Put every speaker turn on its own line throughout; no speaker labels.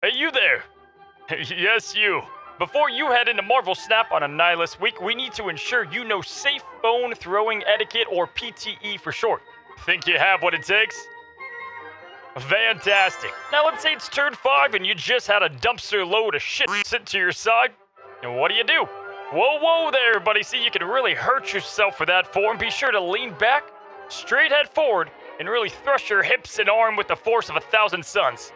Hey, you there! Yes, you. Before you head into Marvel Snap on Annihilus Week, we need to ensure you know safe phone throwing etiquette, or PTE for short. Think you have what it takes? Fantastic. Now let's say it's turn 5 and you just had a dumpster load of shit sit to your side. And what do? Whoa there, buddy. See, you can really hurt yourself with that form. Be sure to lean back, straight head forward, and really thrust your hips and arm with the force of 1,000 suns.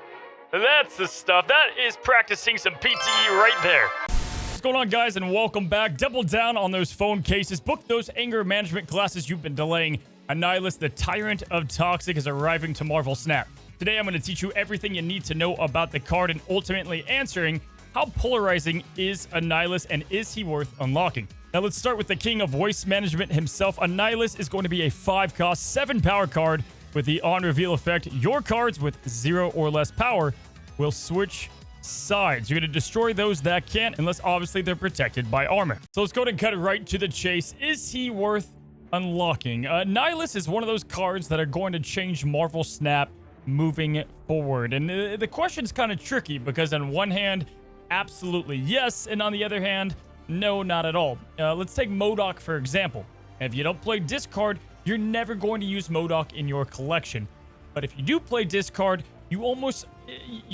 That's the stuff. That is practicing some PTE right there. What's going on, guys, and welcome back. Double down on those phone cases. Book those anger management classes you've been delaying. Annihilus, the Tyrant of Toxic, is arriving to Marvel Snap. Today, I'm going to teach you everything you need to know about the card and ultimately answering how polarizing is Annihilus and is he worth unlocking. Now, let's start with the king of voice management himself. Annihilus is going to be a 5-cost, 7-power card. With the on-reveal effect, your cards with 0 or less power will switch sides. You're going to destroy those that can't, unless obviously they're protected by armor. So let's go ahead and cut it right to the chase. Is he worth unlocking? Annihilus is one of those cards that are going to change Marvel Snap moving forward. And the question's kind of tricky because on one hand, absolutely yes, and on the other hand, no, not at all. Let's take MODOK for example. If you don't play discard, you're never going to use MODOK in your collection. But if you do play discard, you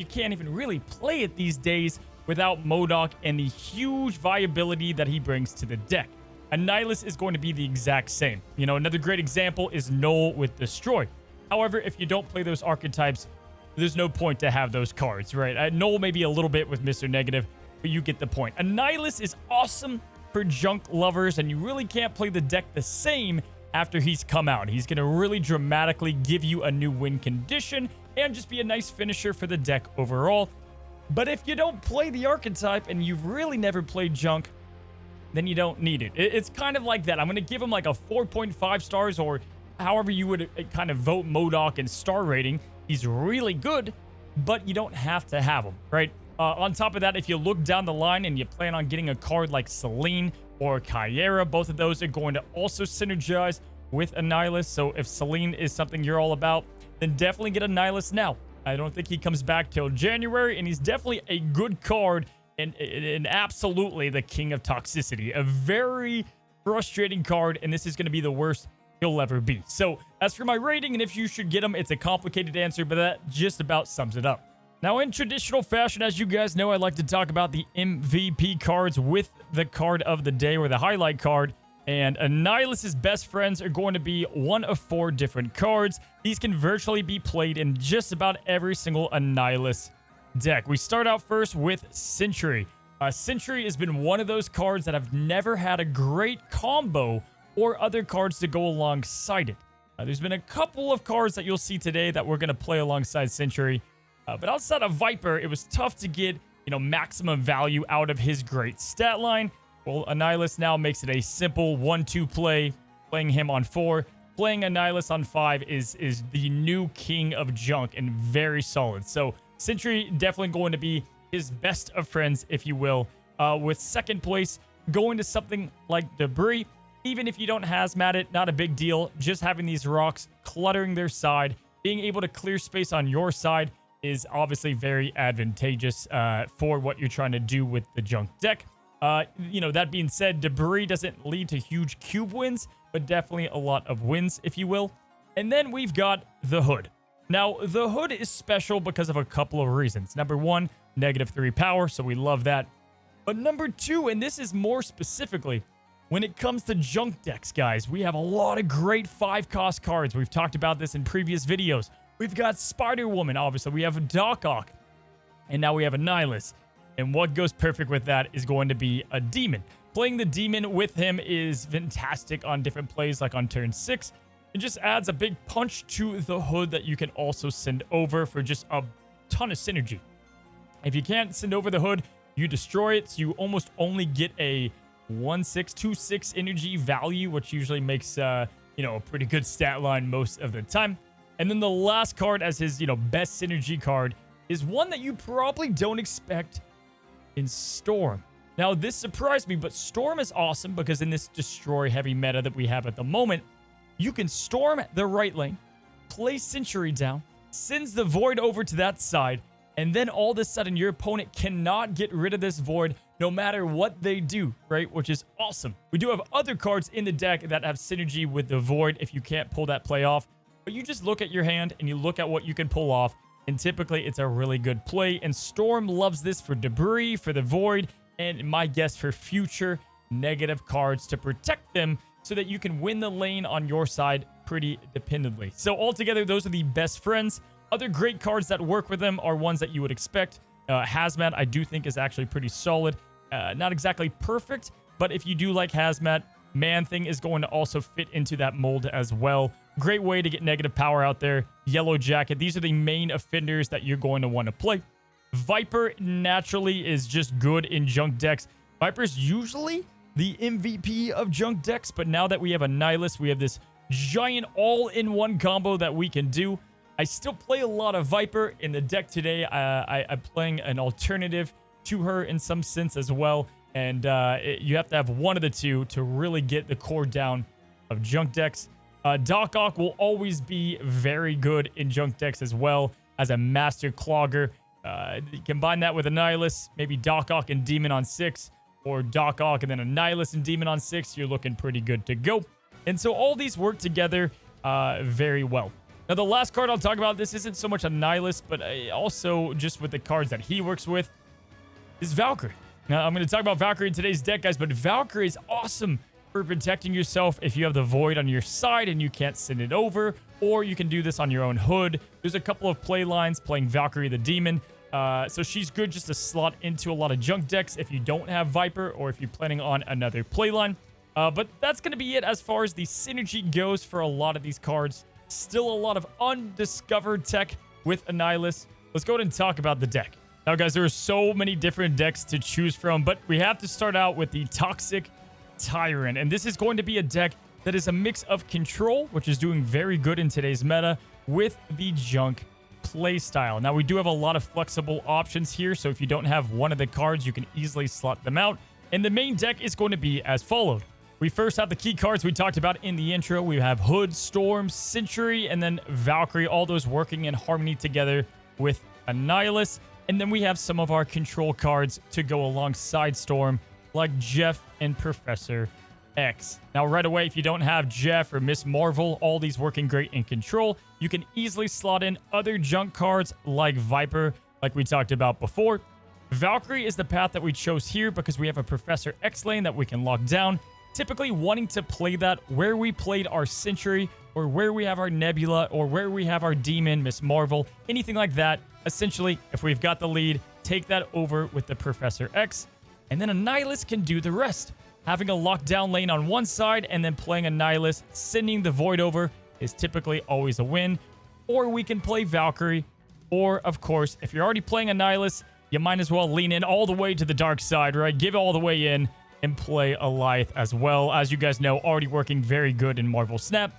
can't even really play it these days without MODOK and the huge viability that he brings to the deck. Annihilus is going to be the exact same. You know, another great example is Null with Destroy. However, if you don't play those archetypes, there's no point to have those cards, right? Null maybe a little bit with Mr. Negative, but you get the point. Annihilus is awesome for junk lovers, and you really can't play the deck the same after he's come out. He's going to really dramatically give you a new win condition and just be a nice finisher for the deck overall. But if you don't play the archetype and you've really never played junk, then you don't need it. It's kind of like that. I'm going to give him like a 4.5 stars, or however you would kind of vote MODOK and star rating. He's really good, but you don't have to have him, right? On top of that, if you look down the line and you plan on getting a card like Selene or Kyera, both of those are going to also synergize with Annihilus. So if Selene is something you're all about, then definitely get Annihilus now. I don't think he comes back till January, and he's definitely a good card and absolutely the king of toxicity. A very frustrating card, and this is going to be the worst he'll ever be. So as for my rating and if you should get him, it's a complicated answer, but that just about sums it up. Now, in traditional fashion, as you guys know, I like to talk about the MVP cards with the card of the day, or the highlight card. And Annihilus's best friends are going to be one of 4 different cards. These can virtually be played in just about every single Annihilus deck. We start out first with Sentry. Sentry has been one of those cards that have never had a great combo or other cards to go alongside it. There's been a couple of cards that you'll see today that we're going to play alongside Sentry. But outside of Viper, it was tough to get, maximum value out of his great stat line. Well, Annihilus now makes it a simple 1-2 play. Playing him on 4. Playing Annihilus on 5 is the new king of junk and very solid. So Sentry definitely going to be his best of friends, if you will. With second place, going to something like Debris. Even if you don't hazmat it, not a big deal. Just having these rocks cluttering their side, being able to clear space on your side is obviously very advantageous for what you're trying to do with the junk deck. That being said, Debris doesn't lead to huge cube wins, but definitely a lot of wins, if you will. And then we've got the Hood. Now, the Hood is special because of a couple of reasons. Number 1, -3 power, so we love that. But number 2, and this is more specifically, when it comes to junk decks, guys, we have a lot of great 5-cost cards. We've talked about this in previous videos. We've got Spider-Woman, obviously. We have Doc Ock. And now we have Annihilus. And what goes perfect with that is going to be a Demon. Playing the Demon with him is fantastic on different plays, like on turn 6. It just adds a big punch to the Hood that you can also send over for just a ton of synergy. If you can't send over the Hood, you destroy it. So you almost only get a 1/6, 2/6 energy value, which usually makes, a pretty good stat line most of the time. And then the last card as his, best synergy card is one that you probably don't expect in Storm. Now, this surprised me, but Storm is awesome because in this destroy heavy meta that we have at the moment, you can Storm the right lane, play Sentry down, sends the Void over to that side,
And then all of a sudden, your opponent cannot get rid of this void no matter what they do, right? Which is awesome. We do have other cards in the deck that have synergy with the void if you can't pull that play off. But you just look at your hand and you look at what you can pull off. And typically, it's a really good play. And Storm loves this for debris, for the void, and my guess for future negative cards to protect them so that you can win the lane on your side pretty dependably. So altogether, those are the best friends. Other great cards that work with them are ones that you would expect. Hazmat, I do think, is actually pretty solid. Not exactly perfect, but if you do like Hazmat, Man-Thing is going to also fit into that mold as well. Great way to get negative power out there. Yellow Jacket, these are the main offenders that you're going to want to play. Viper naturally is just good in junk decks. Viper's usually the MVP of junk decks, but now that we have Annihilus, we have this giant all-in-one combo that we can do. I still play a lot of Viper in the deck today. I'm playing an alternative to her in some sense as well. And you have to have one of the two to really get the core down of junk decks. Doc Ock will always be very good in junk decks as well as a master clogger. Combine that with Annihilus, maybe Doc Ock and Demon on 6, or Doc Ock and then Annihilus and Demon on 6. You're looking pretty good to go. And so all these work together very well. Now, the last card I'll talk about, this isn't so much Annihilus, but also just with the cards that he works with, is Valkyrie. Now, I'm going to talk about Valkyrie in today's deck, guys, but Valkyrie is awesome for protecting yourself if you have the void on your side and you can't send it over, or you can do this on your own hood. There's a couple of play lines playing Valkyrie the Demon, so she's good just to slot into a lot of junk decks if you don't have Viper or if you're planning on another play line. But that's going to be it as far as the synergy goes for a lot of these cards. Still a lot of undiscovered tech with Annihilus. Let's go ahead and talk about the deck. Now, guys, there are so many different decks to choose from, but we have to start out with the Toxic Tyrant. And this is going to be a deck that is a mix of control, which is doing very good in today's meta, with the junk playstyle. Now, we do have a lot of flexible options here, so if you don't have one of the cards, you can easily slot them out. And the main deck is going to be as followed. We first have the key cards we talked about in the intro. We have Hood, Storm, Sentry, and then Valkyrie, all those working in harmony together with Annihilus. And then we have some of our control cards to go alongside Storm, like Jeff and Professor X. Now, right away, if you don't have Jeff or Miss Marvel, all these working great in control, you can easily slot in other junk cards like Viper, like we talked about before. Valkyrie is the path that we chose here because we have a Professor X lane that we can lock down. Typically wanting to play that where we played our Sentry, or where we have our Nebula, or where we have our Demon, Miss Marvel, anything like that. Essentially, if we've got the lead, take that over with the Professor X, and then Annihilus can do the rest. Having a lockdown lane on one side and then playing Annihilus, sending the Void over is typically always a win. Or we can play Valkyrie, or of course, if you're already playing Annihilus, you might as well lean in all the way to the dark side, right? Give it all the way in and play Alliath as well. As you guys know, already working very good in Marvel Snap.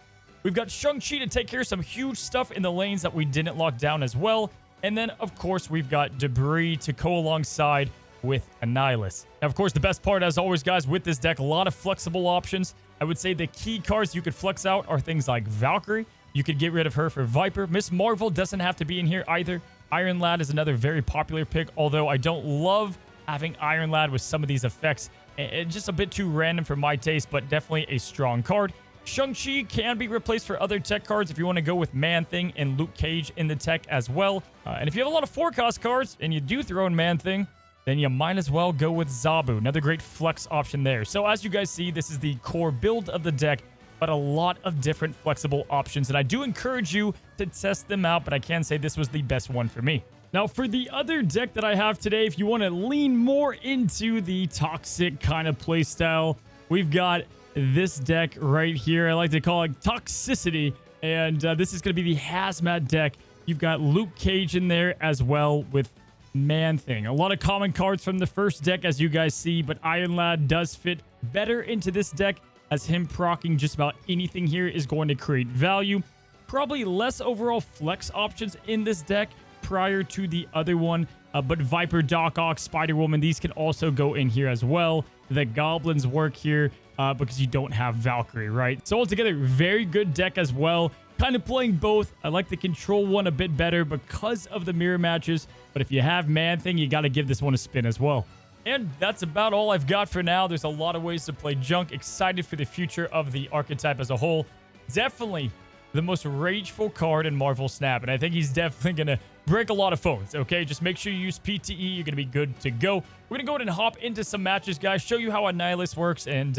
We've got Shang-Chi to take care of some huge stuff in the lanes that we didn't lock down as well. And then, of course, we've got Debris to go alongside with Annihilus. Now, of course, the best part, as always, guys, with this deck, a lot of flexible options. I would say the key cards you could flex out are things like Valkyrie. You could get rid of her for Viper. Miss Marvel doesn't have to be in here either. Iron Lad is another very popular pick, although I don't love having Iron Lad with some of these effects. It's just a bit too random for my taste, but definitely a strong card. Shang-Chi can be replaced for other tech cards if you want to go with Man-Thing and Luke Cage in the tech as well. And if you have a lot of forecast cards and you do throw in Man-Thing, then you might as well go with Zabu. Another great flex option there. So as you guys see, this is the core build of the deck, but a lot of different flexible options. And I do encourage you to test them out, but I can say this was the best one for me. Now, for the other deck that I have today, if you want to lean more into the toxic kind of playstyle, we've got this deck right here. I like to call it Toxicity, and this is going to be the Hazmat deck. You've got Luke Cage in there as well with Man-Thing. A lot of common cards from the first deck, as you guys see, but Iron Lad does fit better into this deck, as him proccing just about anything here is going to create value. Probably less overall flex options in this deck prior to the other one, but Viper, Doc Ock, Spider-Woman, these can also go in here as well. The Goblins work here because you don't have Valkyrie, right? So altogether, very good deck as well. Kind of playing both. I like the control one a bit better because of the mirror matches. But if you have Man-Thing, you got to give this one a spin as well. And that's about all I've got for now. There's a lot of ways to play Junk. Excited for the future of the archetype as a whole. Definitely the most rageful card in Marvel Snap. And I think he's definitely going to break a lot of phones, okay? Just make sure you use PTE. You're going to be good to go. We're going to go ahead and hop into some matches, guys. Show you how Annihilus works and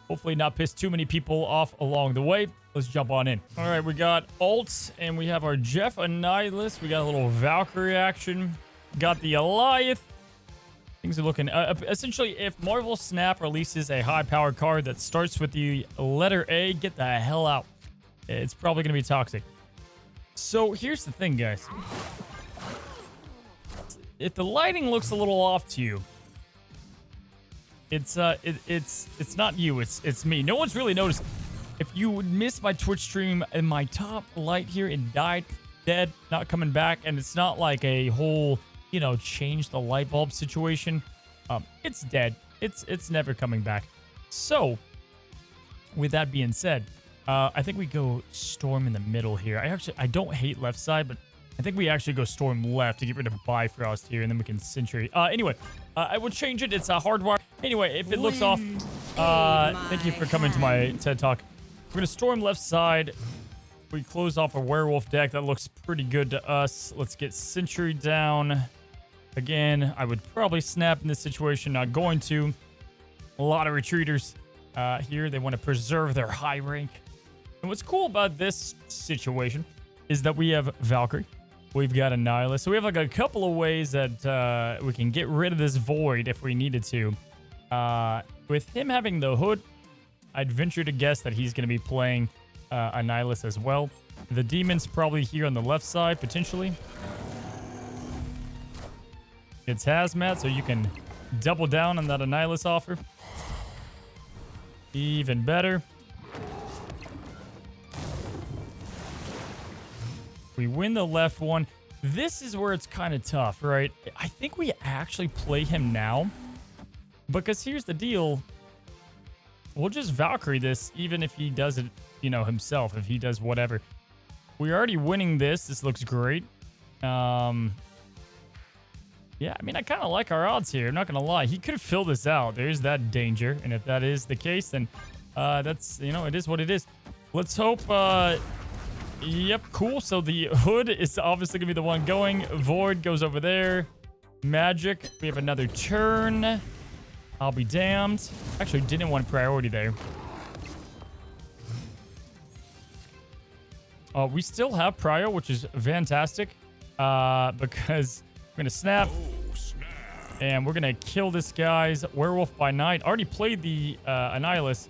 hopefully not piss too many people off along the way. Let's jump on in. All right, we got Alt, and we have our Jeff Annihilus. We got a little Valkyrie action. Got the Goliath. Things are looking... essentially, if Marvel Snap releases a high-powered card that starts with the letter A, get the hell out. It's probably going to be toxic. So, here's the thing, guys. If the lighting looks a little off to you, it's not you, it's me. No one's really noticed. If you would miss my Twitch stream and my top light here, it died, dead, not coming back, and it's not like a whole, you know, change the light bulb situation. It's dead. It's never coming back. So, with that being said, I think we go Storm in the middle here. I don't hate left side, but I think we actually go Storm left to get rid of Bifrost here, and then we can Sentry. Anyway, I would change it. It's a hardwire. Anyway, if it looks off, thank you for coming to my TED Talk. We're going to Storm left side. We close off a Werewolf deck. That looks pretty good to us. Let's get Sentry down. Again, I would probably snap in this situation. Not going to. A lot of Retreaters here. They want to preserve their high rank. And what's cool about this situation is that we have Valkyrie. We've got Annihilus. So we have like a couple of ways that we can get rid of this Void if we needed to. With him having the Hood, I'd venture to guess that he's going to be playing Annihilus as well. The Demon's probably here on the left side, potentially. It's Hazmat, so you can double down on that Annihilus offer. Even better. We win the left one. This is where it's kind of tough, right? I think we actually play him now. Because here's the deal. We'll just Valkyrie this, even if he does it, you know, himself. If he does whatever. We're already winning this. This looks great. Yeah, I mean, I kind of like our odds here. I'm not going to lie. He could fill this out. There's that danger. And if that is the case, then that's, you know, it is what it is. Let's hope... Yep, cool. So the Hood is obviously going to be the one going. Void goes over there. Magic. We have another turn. I'll be damned. Actually, didn't want priority there. We still have Prio, which is fantastic. Because we're going to snap. And we're going to kill this guy's Werewolf by Night. Already played the Annihilus.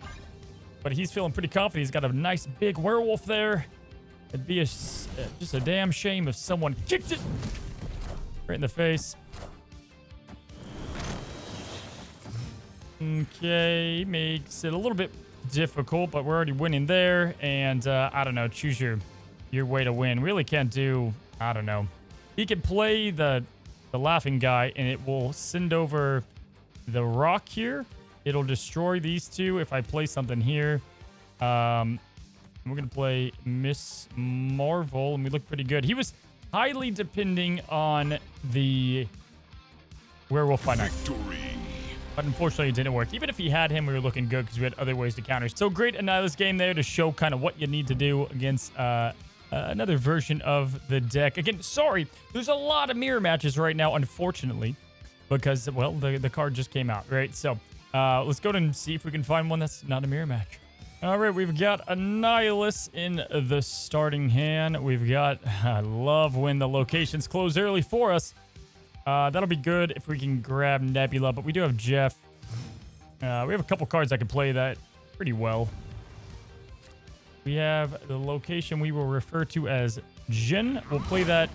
But he's feeling pretty confident. He's got a nice big Werewolf there. It'd be just a damn shame if someone kicked it right in the face. Okay, makes it a little bit difficult, but we're already winning there. And I don't know, choose your way to win. Really can't do, I don't know. He can play the laughing guy, and it will send over the rock here. It'll destroy these two if I play something here. We're going to play Miss Marvel, and we look pretty good. He was highly depending on the Werewolf by Night. Victory. But unfortunately, it didn't work. Even if he had him, we were looking good because we had other ways to counter. So great Annihilus game there to show kind of what you need to do against another version of the deck. Again, sorry, there's a lot of mirror matches right now, unfortunately, because, well, the card just came out, right? So let's go and see if we can find one that's not a mirror match. All right, we've got Annihilus in the starting hand. We've got, I love when the locations close early for us. That'll be good if we can grab Nebula, but we do have Jeff. We have a couple cards that can play that pretty well. We have the location we will refer to as Jin. We'll play that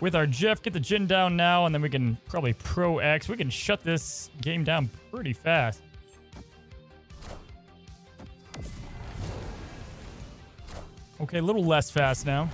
with our Jeff. Get the Jin down now, and then we can probably Pro X. We can shut this game down pretty fast. Okay, a little less fast now.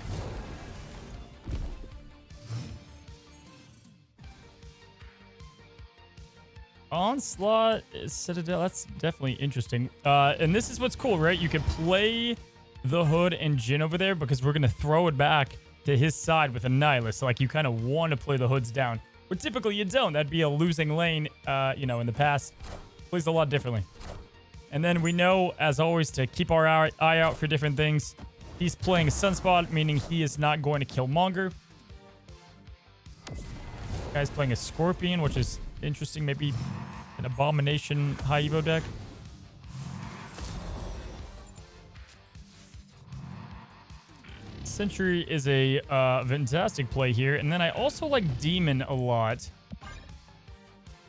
Onslaught, Citadel, that's definitely interesting. And this is what's cool, right? You can play the Hood and Jin over there because we're going to throw it back to his side with Annihilus. So, like, you kind of want to play the Hoods down. But typically you don't. That'd be a losing lane, you know, in the past. Plays a lot differently. And then we know, as always, to keep our eye out for different things. He's playing a Sunspot, meaning he is not going to kill Monger. Guy's playing a Scorpion, which is interesting. Maybe an Abomination high Evo deck. Sentry is a fantastic play here. And then I also like Demon a lot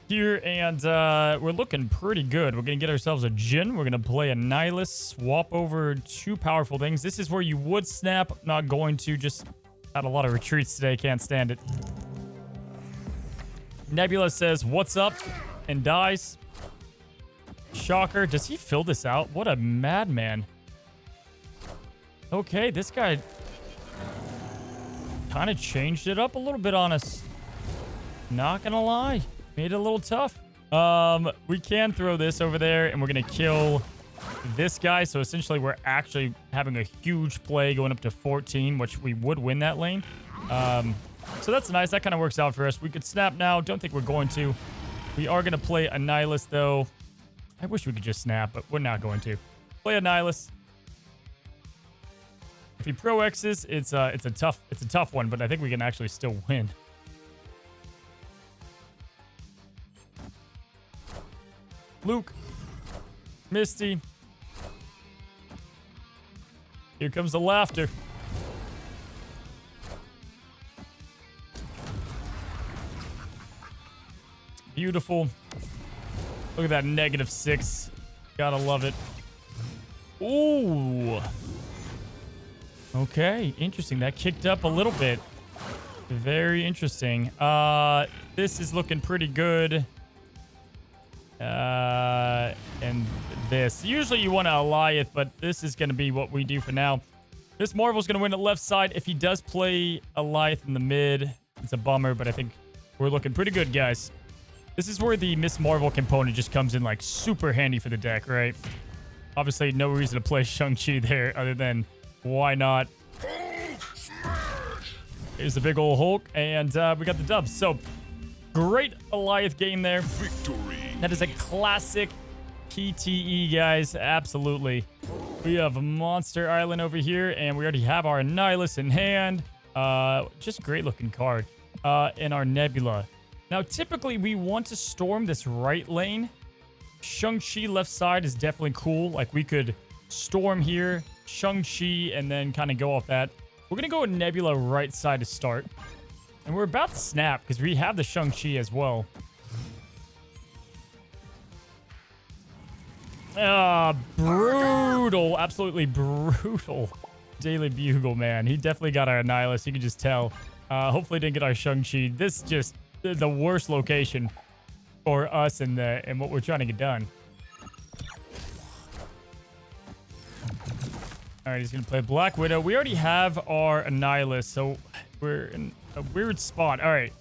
here. And we're looking pretty good. We're going to get ourselves a Jin. We're going to play a Annihilus. Swap over 2 powerful things. This is where you would snap. Not going to. Just had a lot of retreats today. Can't stand it. Nebula says, "What's up?" and dies. Shocker. Does he fill this out? What a madman. Okay, this guy kind of changed it up a little bit on us. Not gonna lie. Made it a little tough. We can throw this over there, and we're gonna kill this guy. So essentially, we're actually having a huge play going up to 14, which we would win that lane. So that's nice. That kind of works out for us. We could snap now. Don't think we're going to. We are going to play Annihilus, though. I wish we could just snap, but we're not going to. Play Annihilus. If he Pro X's, it's a tough one, but I think we can actually still win. Luke. Misty. Here comes the laughter. Beautiful. Look at that -6. Gotta love it. Ooh. Okay, interesting. That kicked up a little bit. Very interesting. This is looking pretty good. And this. Usually you want to Goliath, but this is going to be what we do for now. This Marvel's going to win the left side. If he does play Goliath in the mid, it's a bummer, but I think we're looking pretty good, guys. This is where the Miss Marvel component just comes in, like, super handy for the deck, right? Obviously, no reason to play Shang-Chi there other than why not? Here's the big old Hulk, and we got the dub. So, great Goliath game there.
Victory.
That is a classic PTE, guys. Absolutely. We have Monster Island over here, and we already have our Annihilus in hand. Just great-looking card. And our Nebula. Now, typically, we want to storm this right lane. Shang-Chi left side is definitely cool. Like, we could storm here, Shang-Chi, and then kind of go off that. We're going to go with Nebula right side to start. And we're about to snap because we have the Shang-Chi as well. Brutal. Absolutely brutal. Daily Bugle, man. He definitely got our Annihilus. You can just tell. Hopefully didn't get our Shang-Chi. This just the worst location for us and what we're trying to get done. All right, he's going to play Black Widow. We already have our Annihilus, so we're in a weird spot. All right.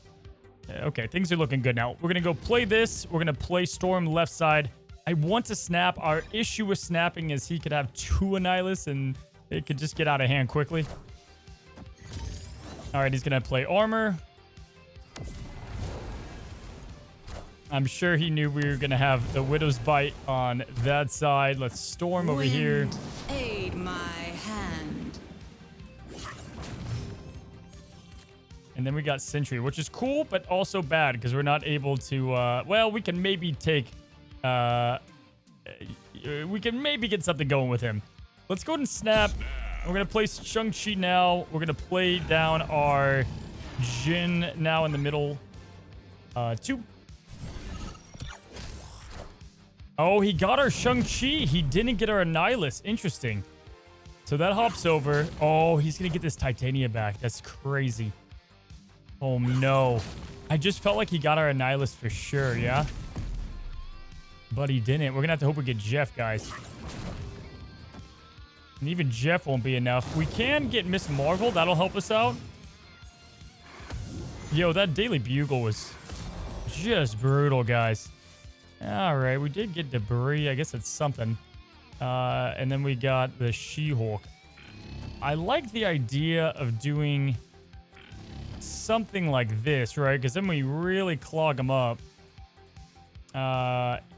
Okay, things are looking good now. We're going to go play this. We're going to play Storm left side. I want to snap. Our issue with snapping is he could have 2 Annihilus, and it could just get out of hand quickly. All right, he's going to play Armor. I'm sure he knew we were going to have the Widow's Bite on that side. Let's Storm over here.
Aid my hand.
And then we got Sentry, which is cool, but also bad because we're not able to... well, we can maybe take... we can maybe get something going with him. Let's go ahead and snap. We're going to play Shang-Chi now. We're going to play down our Jin now in the middle. 2. Oh, he got our Shang-Chi. He didn't get our Annihilus. Interesting. So that hops over. Oh, he's going to get this Titania back. That's crazy. Oh, no. I just felt like he got our Annihilus for sure, yeah? But he didn't. We're going to have to hope we get Jeff, guys. And even Jeff won't be enough. We can get Miss Marvel. That'll help us out. Yo, that Daily Bugle was just brutal, guys. All right, we did get debris. I guess it's something. And then we got the She-Hulk. I like the idea of doing something like this, right? Because then we really clog him up.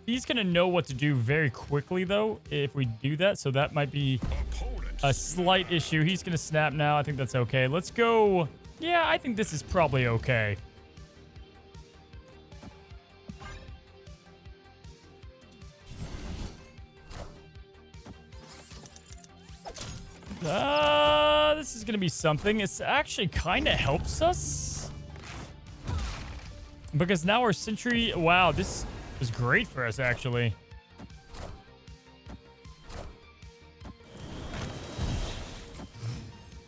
He's going to know what to do very quickly, though, if we do that. So that might be a slight issue. He's going to snap now. I think that's okay. Let's go. Yeah, I think this is probably okay. This is going to be something. It's actually kind of helps us. Because now our sentry... Wow, this is great for us, actually.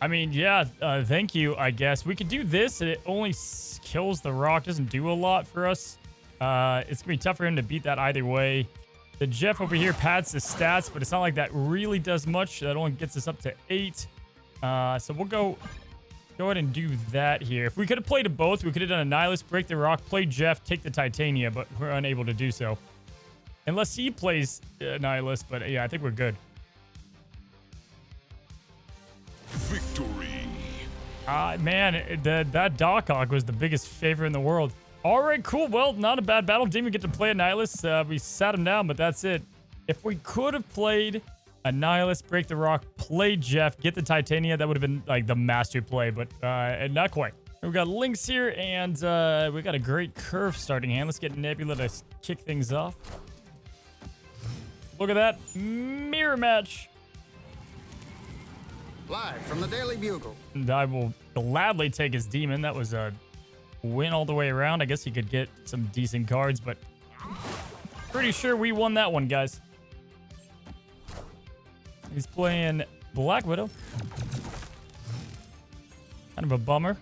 I mean, yeah, thank you, I guess. We could do this, and it only kills the rock. Doesn't do a lot for us. It's going to be tough for him to beat that either way. The Jeff over here pads the stats, but it's not like that really does much. That only gets us up to 8. So we'll go ahead and do that here. If we could have played it both, we could have done Annihilus, break the rock, play Jeff, take the Titania, but we're unable to do so. Unless he plays Annihilus, but yeah, I think we're good.
Victory.
Man, that Doc Hawk was the biggest favor in the world. All right, cool. Well, not a bad battle. Didn't even get to play Annihilus. We sat him down, but that's it. If we could have played Annihilus, break the rock, play Jeff, get the Titania, that would have been like the master play, but not quite. We've got Lynx here, and we got a great curve starting hand. Let's get Nebula to kick things off. Look at that. Mirror match.
Live from the Daily Bugle.
And I will gladly take his demon. That was a win all the way around. I guess he could get some decent cards, but pretty sure we won that one, guys. He's playing Black Widow. Kind of a bummer.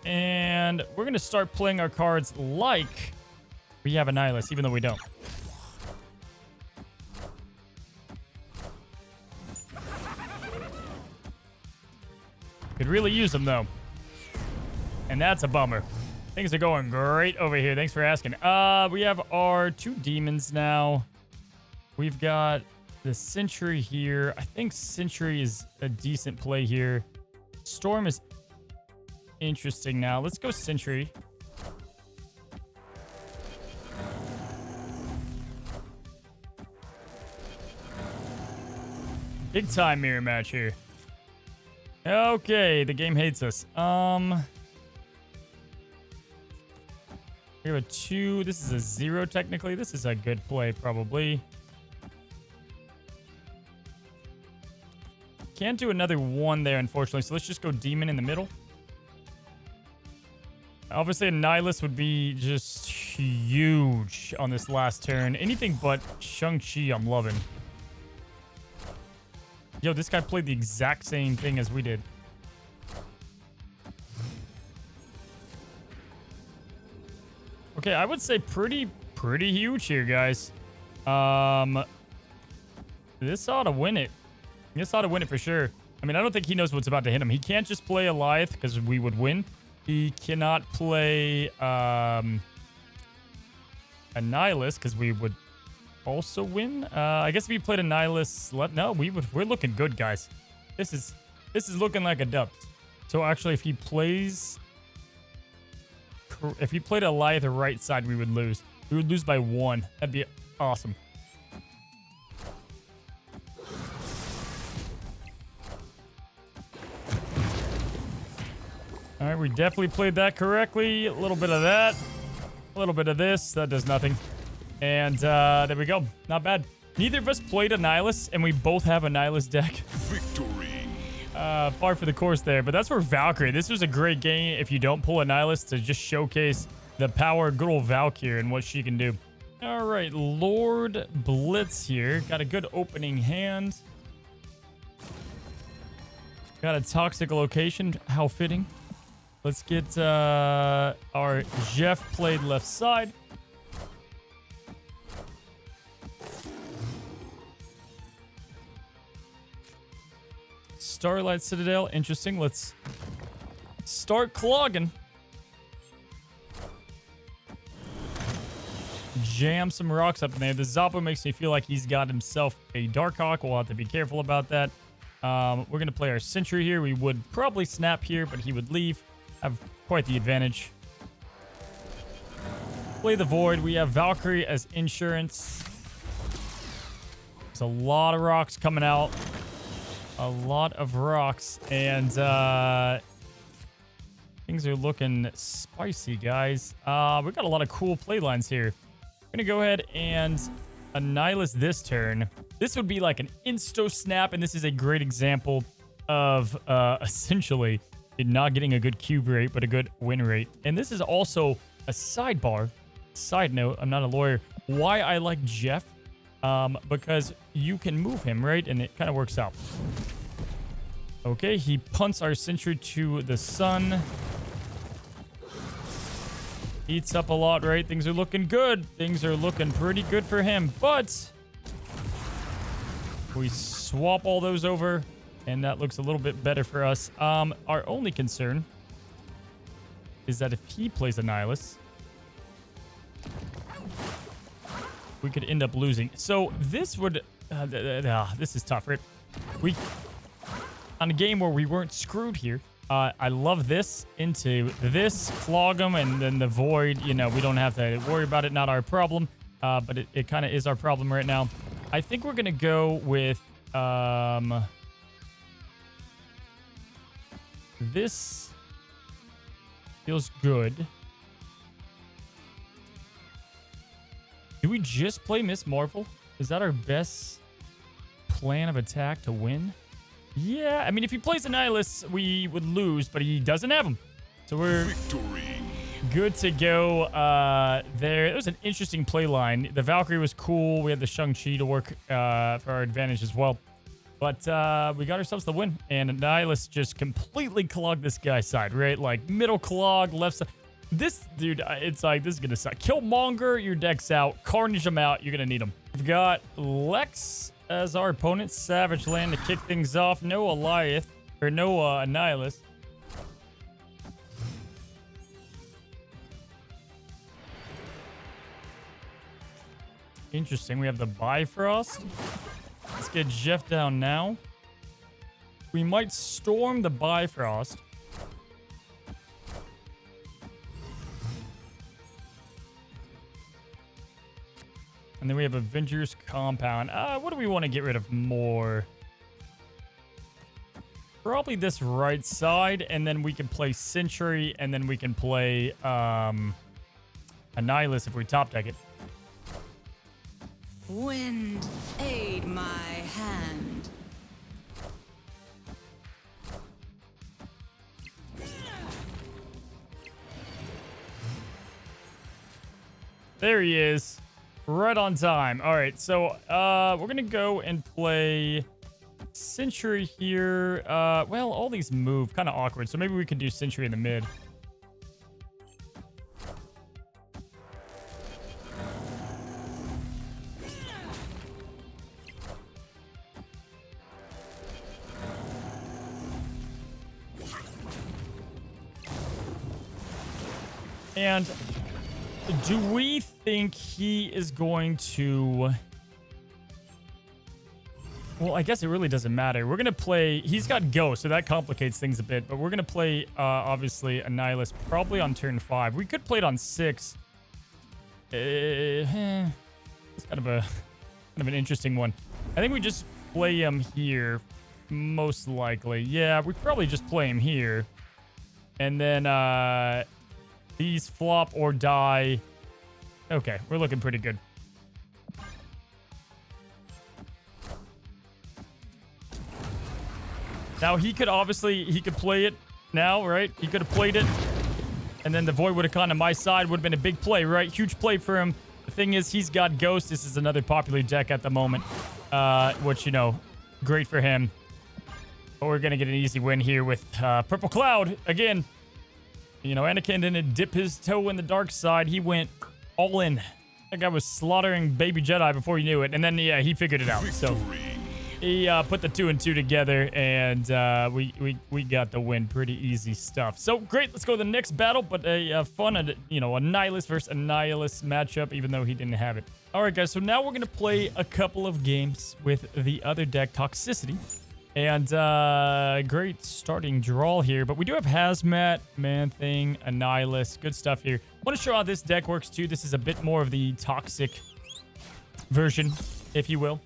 And we're going to start playing our cards like we have Annihilus, even though we don't. Could really use them, though. And that's a bummer. Things are going great over here. Thanks for asking. We have our 2 demons now. We've got the Sentry here. I think Sentry is a decent play here. Storm is interesting now. Let's go Sentry. Big time mirror match here. Okay, the game hates us. We have a 2. This is a 0 technically. This is a good play probably. Can't do another 1 there, unfortunately. So let's just go Demon in the middle. Obviously, a Annihilus would be just huge on this last turn. Anything but Shang-Chi I'm loving. Yo, this guy played the exact same thing as we did. Okay, I would say pretty huge here, guys. This ought to win it. This ought to win it for sure. I mean, I don't think he knows what's about to hit him. He can't just play Eliath because we would win. He cannot play Annihilus because we would also win. I guess if he played Annihilus, no, we're looking good, guys. This is looking like a dub. So actually, if he played Eliath the right side, we would lose. We would lose by 1. That'd be awesome. All right, we definitely played that correctly. A little bit of that. A little bit of this. That does nothing. And there we go. Not bad. Neither of us played Annihilus, and we both have Annihilus deck.
Victory.
Far for the course there, but that's for Valkyrie. This was a great game if you don't pull Annihilus to just showcase the power of good old Valkyrie and what she can do. All right, Lord Blitz here. Got a good opening hand. Got a toxic location. How fitting. Let's get our Jeff played left side. Starlight Citadel, interesting. Let's start clogging. jam some rocks up in there. The Zappo makes me feel like he's got himself a Darkhawk. We'll have to be careful about that. We're going to play our Sentry here. We would probably snap here, but he would leave. Have quite the advantage. Play the Void. We have Valkyrie as insurance. There's a lot of rocks coming out. A lot of rocks. And things are looking spicy, guys. We've got a lot of cool play lines here. I'm going to go ahead and Annihilus this turn. This would be like an insto snap, and this is a great example of essentially not getting a good cube rate, but a good win rate. And this is also a sidebar. Side note, I'm not a lawyer. Why I like Jeff, because you can move him, right? And it kind of works out. Okay, he punts our Sentry to the sun. Eats up a lot, right? Things are looking good. Things are looking pretty good for him. But we swap all those over, and that looks a little bit better for us. Our only concern is that if he plays Annihilus, we could end up losing. So this would... this is tough, right? On a game where we weren't screwed here, I love this into this, clog them, and then the Void, you know, we don't have to worry about it. Not our problem, but it kind of is our problem right now. I think we're going to go with... this feels good. Do we just play Miss Marvel? Is that our best plan of attack to win? Yeah, I mean, if he plays Annihilus, we would lose, but he doesn't have him. So we're good to go there. It was an interesting play line. The Valkyrie was cool. We had the Shang-Chi to work for our advantage as well. But we got ourselves the win. And Annihilus just completely clogged this guy's side, right? Like middle clog, left side. This dude, it's like, this is going to suck. Killmonger, your deck's out. Carnage him out. You're going to need him. We've got Lex as our opponent. Savage Land to kick things off. No Alliath, or no Annihilus. Interesting. We have the Bifrost. Let's get Jeff down now. We might storm the Bifrost. And then we have Avengers Compound. What do we want to get rid of more? Probably this right side, and then we can play Sentry, and then we can play Annihilus if we top deck it.
Wind, aid my hand.
There he is. Right on time. All right, so we're going to go and play Sentry here. Well, all these move kind of awkward, so maybe we could do Sentry in the mid. And do we think he is going to... Well, I guess it really doesn't matter. We're going to play... He's got Ghost, so that complicates things a bit. But we're going to play, obviously, Annihilus probably on turn 5. We could play it on 6. It's kind of an interesting one. I think we just play him here, most likely. Yeah, we probably just play him here. And then, these flop or die. Okay, we're looking pretty good. Now, he could play it now, right? He could have played it. And then the Void would have gone to my side. Would have been a big play, right? Huge play for him. The thing is, he's got Ghost. This is another popular deck at the moment. Which, you know, great for him. But we're going to get an easy win here with Purple Cloud. Again, you know, Anakin didn't dip his toe in the dark side. He went all in. That guy was slaughtering baby Jedi before he knew it. And then, yeah, he figured it out. So he put the 2 and 2 together, and we got the win. Pretty easy stuff. So great. Let's go to the next battle, but a fun, Annihilus versus Annihilus matchup, even though he didn't have it. All right, guys. So now we're gonna play a couple of games with the other deck, Toxicity, and great starting draw here. But we do have Hazmat, Man Thing, Annihilus. Good stuff here. I want to show how this deck works too. This is a bit more of the toxic version, if you will.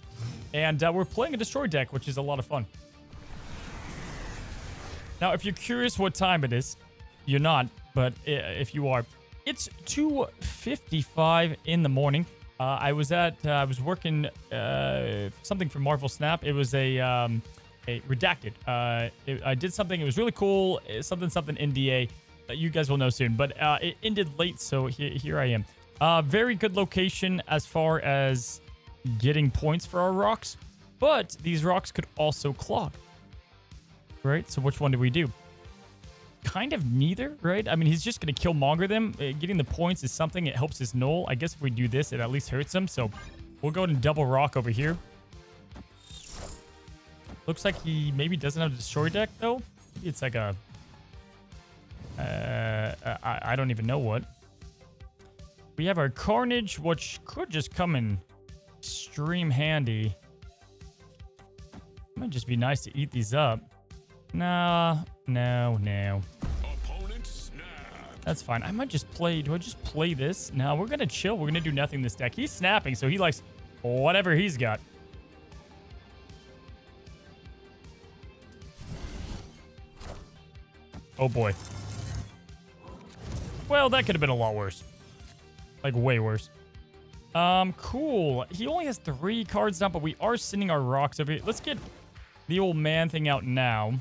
And we're playing a Destroy deck, which is a lot of fun. Now, if you're curious what time it is, you're not, but if you are, it's 2:55 in the morning. I was working something for Marvel Snap. It was a Redacted. I did something. It was really cool. Something NDA. You guys will know soon. But it ended late, so here I am. Very good location as far as getting points for our rocks, but these rocks could also clog, right? So which one do we do? Kind of neither, right? I mean, he's just going to kill monger them. Getting the points is something. It helps his null. I guess if we do this, it at least hurts him. So we'll go ahead and double rock over here. Looks like he maybe doesn't have a destroy deck, though. It's like a... I don't even know what. We have our Carnage, which could just come in extreme handy. Might just be nice to eat these up. No.
Opponent snap.
That's fine. I might just play. Do I just play this? No, we're gonna chill. We're gonna do nothing this deck. He's snapping, so he likes whatever he's got. Oh boy. Well, that could have been a lot worse. Like way worse. Cool. He only has 3 cards now, but we are sending our rocks over here. Let's get the old man thing out now.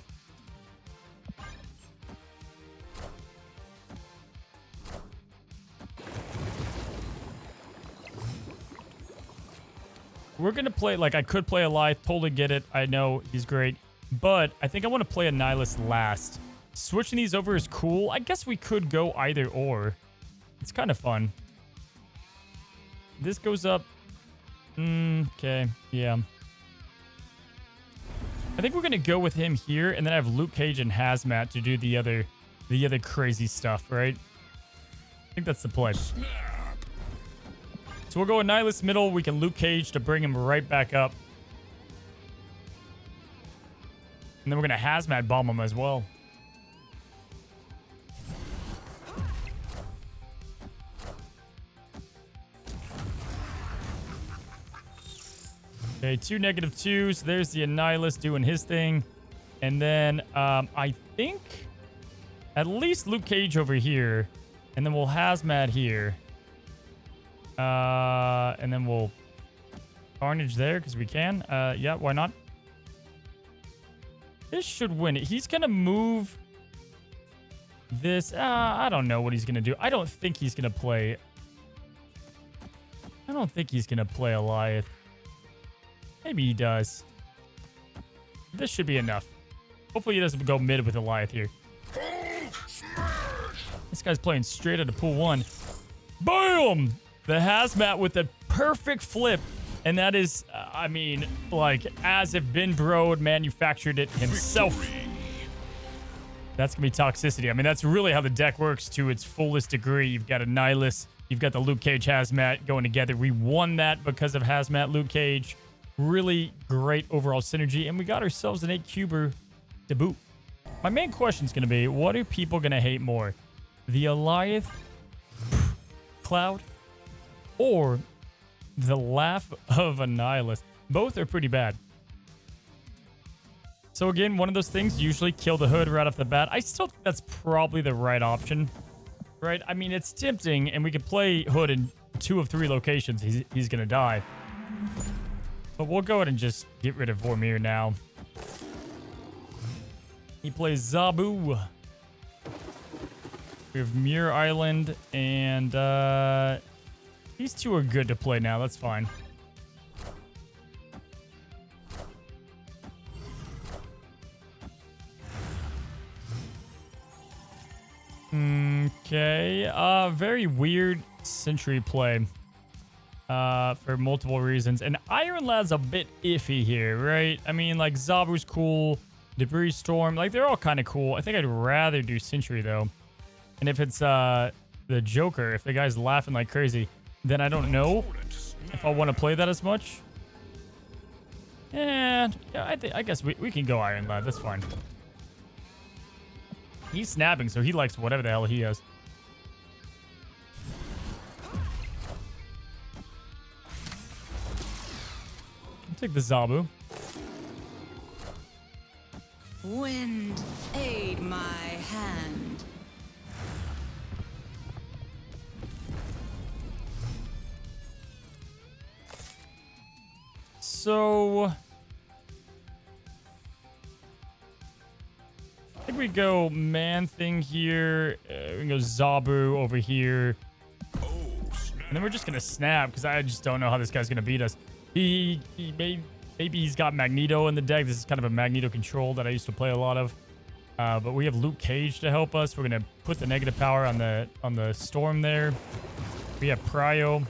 We're going to play, like, I could play Alith. Totally get it. I know he's great. But I think I want to play Annihilus last. Switching these over is cool. I guess we could go either or. It's kind of fun. This goes up. Okay. Yeah. I think we're going to go with him here, and then I have Luke Cage and Hazmat to do the other crazy stuff, right? I think that's the play. So we'll go Annihilus middle. We can Luke Cage to bring him right back up. And then we're going to Hazmat bomb him as well. Okay, 2 -2s. There's the Annihilus doing his thing. And then I think at least Luke Cage over here. And then we'll Hazmat here. And then we'll Carnage there because we can. Yeah, why not? This should win it. He's going to move this. I don't know what he's going to do. I don't think he's going to play. I don't think he's going to play Alith. Maybe he does. This should be enough. Hopefully he doesn't go mid with Alith here. This guy's playing straight out of pool 1. Boom! The Hazmat with a perfect flip. And that is, I mean, like, as if Ben Brode manufactured it himself.
Victory.
That's going to be Toxicity. I mean, that's really how the deck works to its fullest degree. You've got Annihilus. You've got the Luke Cage Hazmat going together. We won that because of Hazmat Luke Cage. Really great overall synergy. And we got ourselves an 8-cuber to boot. My main question is going to be, what are people going to hate more? The Alith Cloud or the Laugh of Annihilus? Both are pretty bad. So again, one of those things, usually kill the hood right off the bat. I still think that's probably the right option, right? I mean, it's tempting, and we could play hood in 2 of 3 locations. He's going to die. But we'll go ahead and just get rid of Vormir now. He plays Zabu. We have Muir Island, and these 2 are good to play now. That's fine. Okay. Very weird Sentry play. for multiple reasons. And Iron Lad's a bit iffy here, right? I mean, like, Zabu's cool. Debris Storm, like, they're all kind of cool. I think I'd rather do Sentry, though. And if it's the Joker, if the guy's laughing like crazy, then I don't know if I want to play that as much. And yeah, I guess we can go Iron Lad. That's fine. He's snapping, so he likes whatever the hell he has. I'll take the Zabu.
Wind, aid my hand.
So I think we go Man Thing here. We can go Zabu over here. And then we're just going to snap because I just don't know how this guy's going to beat us. Maybe he's got Magneto in the deck. This is kind of a Magneto control that I used to play a lot of. But we have Luke Cage to help us. We're going to put the negative power on the Storm there. We have Prio.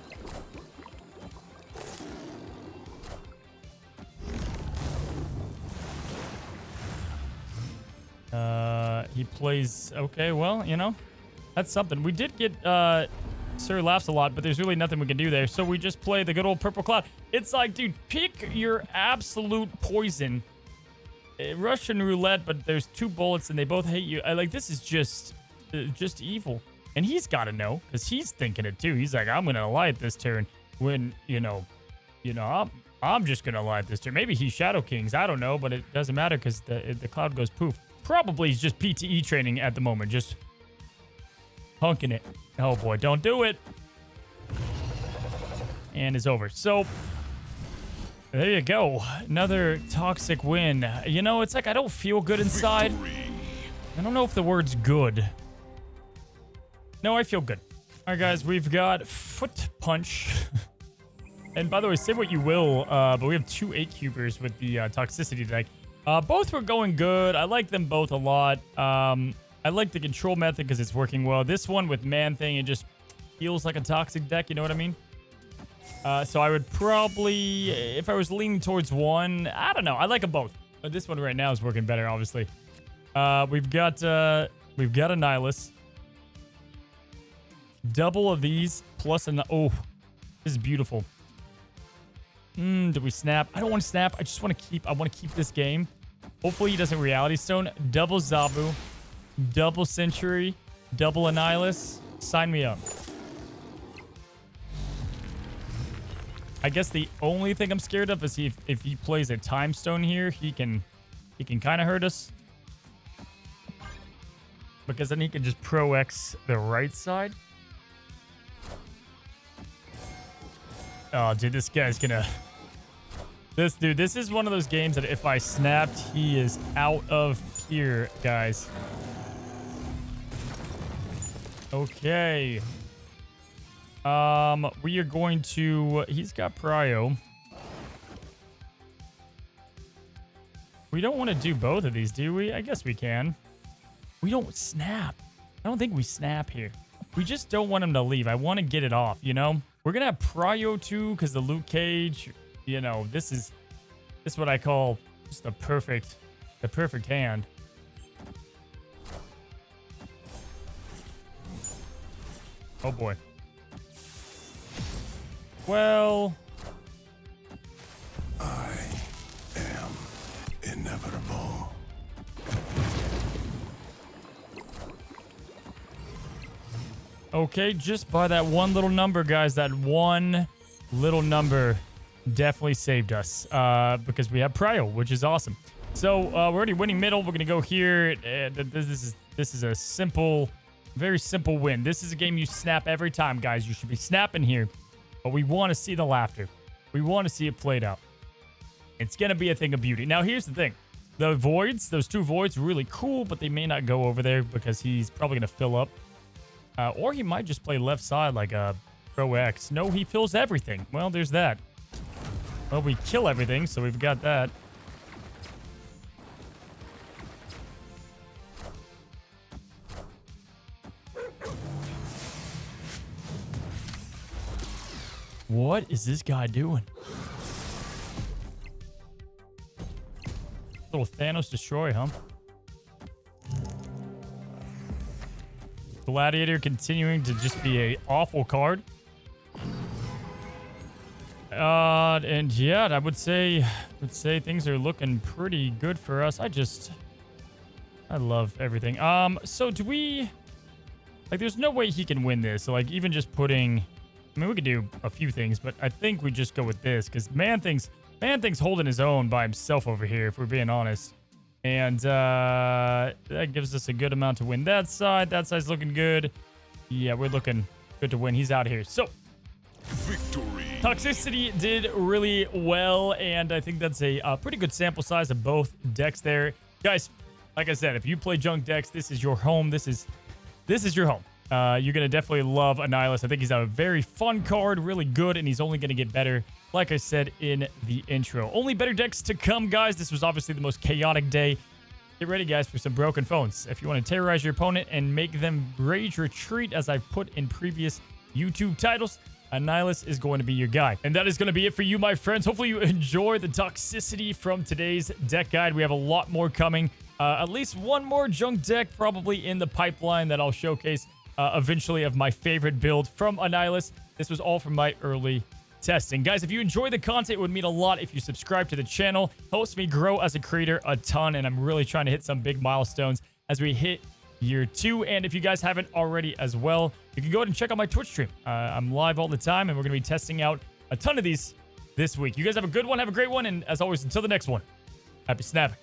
He plays... Okay, well, you know, that's something. We did get Sir Laughs a lot, but there's really nothing we can do there. So we just play the good old Purple Cloud. It's like, dude, pick your absolute poison. Russian roulette, but there's 2 bullets and they both hate you. Like, this is just evil. And he's got to know, because he's thinking it too. He's like, I'm going to lie at this turn when, you know, I'm just going to lie at this turn. Maybe he's Shadow Kings. I don't know, but it doesn't matter because the cloud goes poof. Probably he's just PTE training at the moment. Just hunking it. Oh, boy. Don't do it. And it's over. So, there you go. Another toxic win. You know, it's like I don't feel good inside. I don't know if the word's good. No, I feel good. All right, guys. We've got Foot Punch. And by the way, say what you will, but we have 2 8-cubers with the Toxicity deck. Both were going good. I like them both a lot. I like the control method because it's working well. This one with Man Thing, it just feels like a toxic deck. You know what I mean? So I would probably, if I was leaning towards one, I don't know. I like them both. But this one right now is working better, obviously. We've got Annihilus. Double of these plus an... Oh, this is beautiful. Do we snap? I don't want to snap. I just want to keep... I want to keep this game. Hopefully he doesn't Reality Stone. Double Zabu. Double Century. Double Annihilus. Sign me up. I guess the only thing I'm scared of is if he plays a Time Stone here, he can kind of hurt us. Because then he can just Pro X the right side. Oh, dude, this guy's gonna... This is one of those games that if I snapped, he is out of here, guys. Okay. We are going to... He's got Prio. We don't want to do both of these, do we? I guess we can. We don't snap. I don't think we snap here. We just don't want him to leave. I want to get it off, you know? We're going to have Prio too, because the Luke Cage, you know, this is what I call just the perfect hand. Oh, boy. Well...
I am inevitable.
Okay, just by that one little number, guys. That one little number definitely saved us because we have Prio, which is awesome. So we're already winning middle. We're going to go here. This is a simple, very simple win. This is a game you snap every time, guys. You should be snapping here. But we want to see the laughter. We want to see it played out. It's going to be a thing of beauty. Now, here's the thing. The voids, those 2 voids, really cool, but they may not go over there because he's probably going to fill up. Or he might just play left side like a Pro X. No, he fills everything. Well, there's that. Well, we kill everything, so we've got that. What is this guy doing? Little Thanos destroy, huh? Gladiator continuing to just be a awful card. And yeah, I would say things are looking pretty good for us. I love everything. So do we, like, there's no way he can win this. So like, even just putting, I mean, we could do a few things, but I think we just go with this because Man-Thing's holding his own by himself over here, if we're being honest. And that gives us a good amount to win that side. That side's looking good. Yeah, we're looking good to win. He's out here. So
Victory.
Toxicity did really well, and I think that's a pretty good sample size of both decks there. Guys, like I said, if you play junk decks, this is your home. This is your home. You're going to definitely love Annihilus. I think he's a very fun card, really good, and he's only going to get better, like I said in the intro. Only better decks to come, guys. This was obviously the most chaotic day. Get ready, guys, for some broken phones. If you want to terrorize your opponent and make them rage retreat, as I've put in previous YouTube titles, Annihilus is going to be your guy. And that is going to be it for you, my friends. Hopefully you enjoy the toxicity from today's deck guide. We have a lot more coming. At least one more junk deck probably in the pipeline that I'll showcase eventually of my favorite build from Annihilus. This was all from my early testing. Guys, if you enjoy the content, it would mean a lot if you subscribe to the channel. Helps me grow as a creator a ton, and I'm really trying to hit some big milestones as we hit year 2. And if you guys haven't already as well, you can go ahead and check out my Twitch stream. I'm live all the time, and we're going to be testing out a ton of these this week. You guys have a good one. Have a great one. And as always, until the next one, happy snapping.